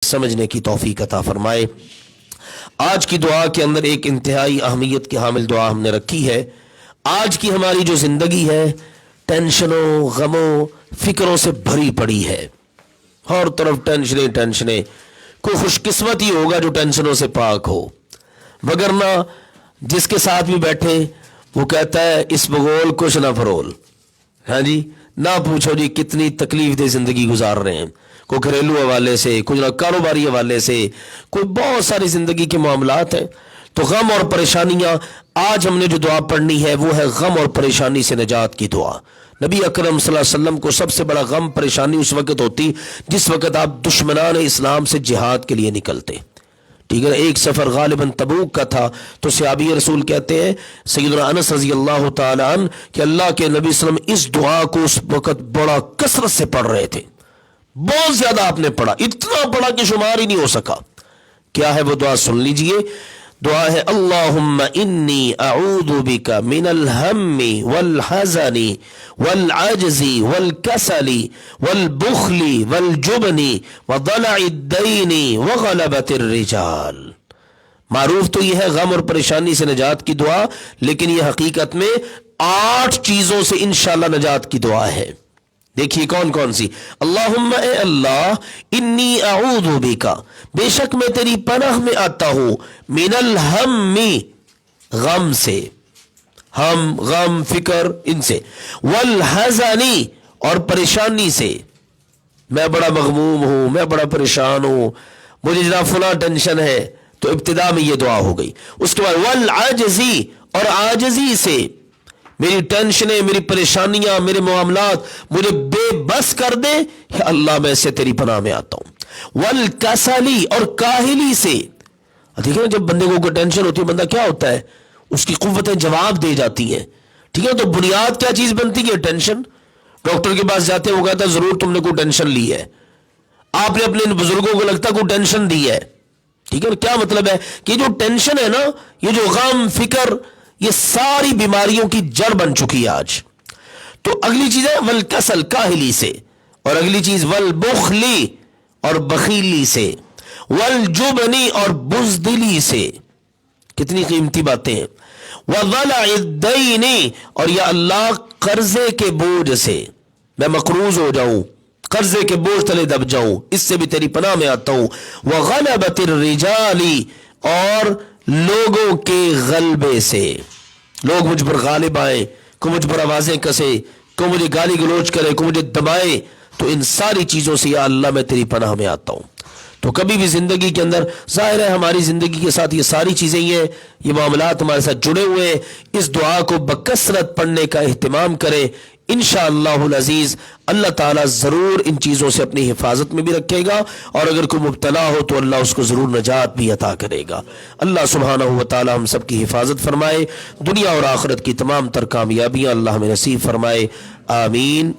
समझने की तौफीक अता फरमाए। आज की दुआ के अंदर एक इंतहाई अहमियत की हामिल दुआ हमने रखी है। आज की हमारी जो जिंदगी है टेंशनों, गमों, फिक्रों से भरी पड़ी है। हर तरफ टेंशनें टेंशनें। कोई खुशकिस्मत ही होगा जो टेंशनों से पाक हो, वगरना जिसके साथ भी बैठे वो कहता है इस बगोल कुछ ना फरोल। हाँ जी, ना पूछो जी कितनी तकलीफ दे जिंदगी गुजार रहे हैं, कोई घरेलू हवाले से, कुछ ना कारोबारी हवाले से, कोई बहुत सारी जिंदगी के मामलात हैं। तो गम और परेशानियां, आज हमने जो दुआ पढ़नी है वो है गम और परेशानी से निजात की दुआ। नबी अकरम सल्लल्लाहु अलैहि वसल्लम को सबसे बड़ा गम परेशानी उस वक्त होती जिस वक्त आप दुश्मनान इस्लाम से जिहाद के लिए निकलते। ठीक है, एक सफर गालिबन तबूक का था तो सहाबी रसूल कहते हैं सैयदना अनस रजी अल्लाह तआला अन्हु कि अल्लाह के नबी सल्लल्लाहु अलैहि वसल्लम इस दुआ को उस वक्त बड़ा कसरत से पढ़ रहे थे। बहुत ज्यादा आपने पढ़ा, इतना पढ़ा कि शुमार ही नहीं हो सका। क्या है वो दुआ, सुन लीजिए। दुआ है अल्लाहुम्मा इन्नी अऊदु बिका मिनल हम्मी वल हज़नी वल अज्ज़ी वल कसली वल बुखली वल जुबनी व दलइद दैनी व गलबतिर रिजाल। मारूफ तो यह है गम और परेशानी से निजात की दुआ, लेकिन यह हकीकत में 8 चीजों से इंशाअल्लाह निजात की दुआ है। देखिए कौन कौन सी। अल्लाहुम्मा ए अल्लाह इन्नी अऊदु बिका, बेशक मैं तेरी पनाह में आता हूं, मिनल हम्मी, गम से, हम गम फिक्र इनसे, वल हज़नी और परेशानी से। मैं बड़ा मगमूम हूं, मैं बड़ा परेशान हूं, मुझे जरा फुला टेंशन है, तो इब्तिदा में ये दुआ हो गई। उसके बाद वल आजजी, और आजजी से, मेरी टेंशनें, मेरी परेशानियां, मेरे मामलात मुझे बेबस कर दे, अल्लाह मैं से तेरी पनाह में आता हूं। वल कसली, और काहिली से। देखिए जब बंदे को कोई टेंशन होती है, बंदा क्या होता है, उसकी कुव्वतें जवाब दे जाती हैं। ठीक है, तो बुनियाद क्या चीज बनती है, टेंशन। डॉक्टर के पास जाते हैं, वो कहता है जरूर तुमने कोई टेंशन ली है, आपने अपने बुजुर्गों को लगता कोई टेंशन दी है। ठीक है, क्या मतलब है कि जो टेंशन है ना, ये जो गम फिक्र, ये सारी बीमारियों की जड़ बन चुकी है आज। तो अगली चीज है वल कसल, काहिली से, और अगली चीज वल बुखली, और बखीली से, वल जुबनी, और बुज़दिली से। कितनी कीमती बातें हैं। वज़लइद दैनी, और या अल्लाह कर्जे के बोझ से मैं मकरूज हो जाऊं, कर्जे के बोझ तले दब जाऊं, इससे भी तेरी पनाह में आता हूं। वग़लबतिर रिजाली, और लोगों के गलबे से, लोग मुझ पर गालिब आए, को मुझ पर आवाजें कसे, को मुझे गाली गलोच करे, को मुझे दबाए, तो इन सारी चीजों से या अल्लाह मैं तेरी पनाह में आता हूं। तो कभी भी जिंदगी के अंदर, जाहिर है हमारी जिंदगी के साथ ये सारी चीजें ही हैं, ये मामलात हमारे साथ जुड़े हुए हैं। इस दुआ को बकसरत पढ़ने का एहतिमाम करें, इंशाअल्लाहुल अजीज अल्लाह ताला जरूर इन चीजों से अपनी हिफाजत में भी रखेगा, और अगर कोई मुब्तला हो तो अल्लाह उसको जरूर नजात भी अता करेगा। अल्लाह सुब्हानहू व तआला हम सब की हिफाजत फरमाए, दुनिया और आखिरत की तमाम तर कामयाबियां अल्लाह हमें नसीब फरमाए। आमीन।